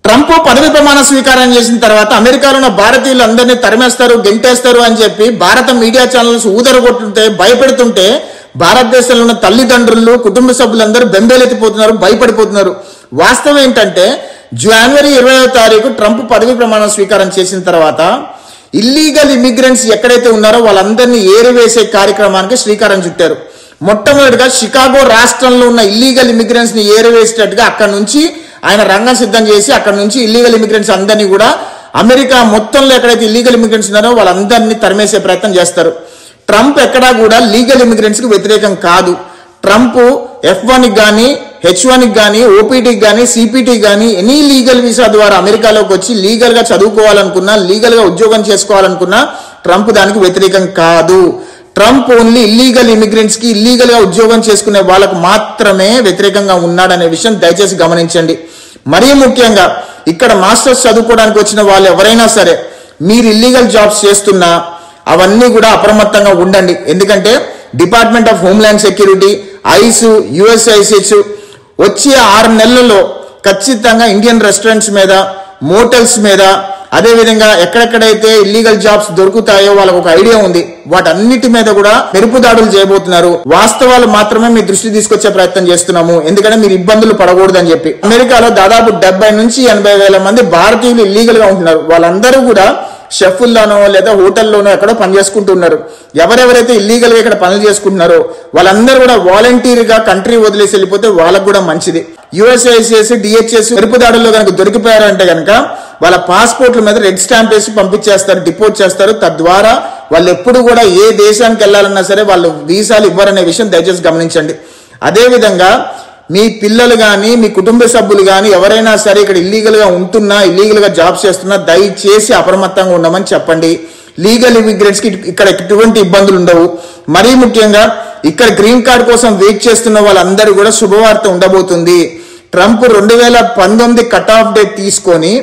Trump పదవి ప్రమాణ స్వీకారం చేసిన తర్వాత అమెరికాలో ఉన్న భారతీయులందరినీ తరిమేస్తారు, గెంటేస్తారు అని చెప్పి భారత మీడియా ఛానల్స్ ఊదరగొట్టుంటే, భయపెడుతుంటే భారతదేశంలో ఉన్న తల్లిదండ్రులు, కుటుంబ సభ్యులందరూ బెంబేలెత్తిపోతున్నారు, భయపడిపోతున్నారు. వాస్తవం ఏంటంటే జనవరి 20వ తారీఖు ట్రంప్ పదవి ప్రమాణ స్వీకారం చేసిన తర్వాత ఇల్లీగల్ ఇమిగ్రెంట్స్ ఎక్కడైతే ఉన్నారో వాళ్ళందరినీ ఏరివేసే కార్యక్రమానికి శ్రీకారం చుట్టారు. మొట్టమొదటిగా షికాగో రాష్ట్రంలో ఉన్న ఇల్లీగల్ ఇమిగ్రెంట్స్ ని ఏరివేసేటట్టుగా అక్కడ నుంచి ఆయన రంగం సిద్ధం చేసి అక్కడ నుంచి ఇల్లీగల్ ఇమిగ్రెంట్స్ అందరినీ కూడా అమెరికా మొత్తంలో ఎక్కడైతే ఇల్లీగల్ ఇమిగ్రెంట్స్ ఉన్నారో వాళ్ళందరినీ తరిమేసే ప్రయత్నం చేస్తారు. ట్రంప్ ఎక్కడా కూడా లీగల్ ఇమిగ్రెంట్స్ కి వ్యతిరేకం కాదు. ట్రంప్ F1 కి కానీ, H1 కి కానీ, OPT కి కానీ, CPT కానీ ఎనీ లీగల్ వీసా ద్వారా అమెరికాలోకి వచ్చి లీగల్ గా చదువుకోవాలనుకున్నా, లీగల్ గా ఉద్యోగం చేసుకోవాలనుకున్నా ట్రంప్ దానికి వ్యతిరేకం కాదు. ట్రంప్ ఓన్లీ ఇల్లీగల్ ఇమిగ్రెంట్స్ కి, ఇల్లీగల్ గా ఉద్యోగం చేసుకునే వాళ్ళకు మాత్రమే వ్యతిరేకంగా ఉన్నాడనే విషయం దయచేసి గమనించండి. మరీ ముఖ్యంగా ఇక్కడ మాస్టర్స్ చదువుకోవడానికి వచ్చిన వాళ్ళు ఎవరైనా సరే మీరు ఇల్లీగల్ జాబ్స్ చేస్తున్నా అవన్నీ కూడా అప్రమత్తంగా ఉండండి. ఎందుకంటే department of homeland security, ice, USIS వచ్చే 6 నెలల్లో ఖచ్చితంగా ఇండియన్ రెస్టారెంట్స్ మీద, మోటల్స్ మీద, అదేవిధంగా ఎక్కడెక్కడైతే ఇల్లీగల్ జాబ్స్ దొరుకుతాయో వాళ్ళకు ఒక ఐడియా ఉంది. వాటన్నిటి మీద కూడా మెరుపు దాడులు చేయబోతున్నారు. వాస్తవాలు మాత్రమే మీ దృష్టి తీసుకొచ్చే ప్రయత్నం చేస్తున్నాము, ఎందుకంటే మీరు ఇబ్బందులు పడకూడదని చెప్పి. అమెరికాలో దాదాపు 70 నుంచి 80 వేల మంది భారతీయులు ఇల్లీగల్ గా ఉంటున్నారు. వాళ్ళందరూ కూడా షెఫ్ల్లోనో లేదా హోటల్లోనో ఎక్కడో పని చేసుకుంటున్నారు. ఎవరెవరైతే ఇల్లీగల్ గా ఇక్కడ పనులు చేసుకుంటున్నారో వాళ్ళందరూ కూడా వాలంటీర్ గా కంట్రీ వదిలేసి వెళ్ళిపోతే వాళ్ళకు కూడా మంచిది. USIS, DHS మెరుపు దాడుల్లో కనుక దొరికిపోయారంటే కనుక వాళ్ళ పాస్పోర్ట్ల మీద రెడ్ స్టాంప్ వేసి పంపించేస్తారు, డిపోర్ట్ చేస్తారు. తద్వారా వాళ్ళు ఎప్పుడు కూడా ఏ దేశానికి వెళ్ళాలన్నా సరే వాళ్ళు వీసాలు ఇవ్వరనే విషయం దయచేసి గమనించండి. అదేవిధంగా మీ పిల్లలు కానీ, మీ కుటుంబ సభ్యులు కానీ ఎవరైనా సరే ఇక్కడ ఇల్లీగల్ గా ఉంటున్నా, ఇల్లీగల్ గా జాబ్స్ చేస్తున్నా దయచేసి అప్రమత్తంగా ఉండమని చెప్పండి. లీగల్ ఇమిగ్రెంట్స్ కి ఇక్కడ ఎటువంటి ఇబ్బందులు ఉండవు. మరీ ముఖ్యంగా ఇక్కడ గ్రీన్ కార్డ్ కోసం వెయిట్ చేస్తున్న వాళ్ళందరూ కూడా శుభవార్త ఉండబోతుంది. ట్రంప్ 2019 కట్ ఆఫ్ డేట్ తీసుకొని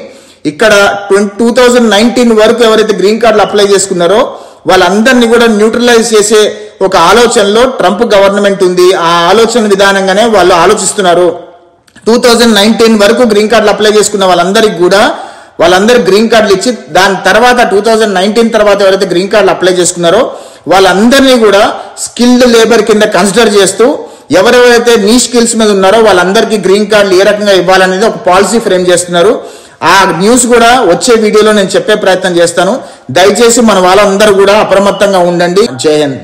ఇక్కడ 2019 వరకు ఎవరైతే గ్రీన్ కార్డులు అప్లై చేసుకున్నారో వాళ్ళందరినీ కూడా న్యూట్రలైజ్ చేసే ఒక ఆలోచనలో ట్రంప్ గవర్నమెంట్ ఉంది. ఆ ఆలోచన విధానంగానే వాళ్ళు ఆలోచిస్తున్నారు. 2019 వరకు గ్రీన్ కార్డులు అప్లై చేసుకున్న వాళ్ళందరికీ కూడా వాళ్ళందరికి గ్రీన్ కార్డులు ఇచ్చి దాని తర్వాత 2019 తర్వాత ఎవరైతే గ్రీన్ కార్డులు అప్లై చేసుకున్నారో వాళ్ళందరినీ కూడా స్కిల్డ్ లేబర్ కింద కన్సిడర్ చేస్తూ ఎవరెవరైతే నీ స్కిల్స్ మీద ఉన్నారో వాళ్ళందరికీ గ్రీన్ కార్డులు ఏ రకంగా ఇవ్వాలనేది ఒక పాలసీ ఫ్రేమ్ చేస్తున్నారు. ఆ న్యూస్ కూడా వచ్చే వీడియోలో నేను చెప్పే ప్రయత్నం చేస్తాను. దయచేసి మన వాళ్ళందరూ కూడా అప్రమత్తంగా ఉండండి. జై హింద్.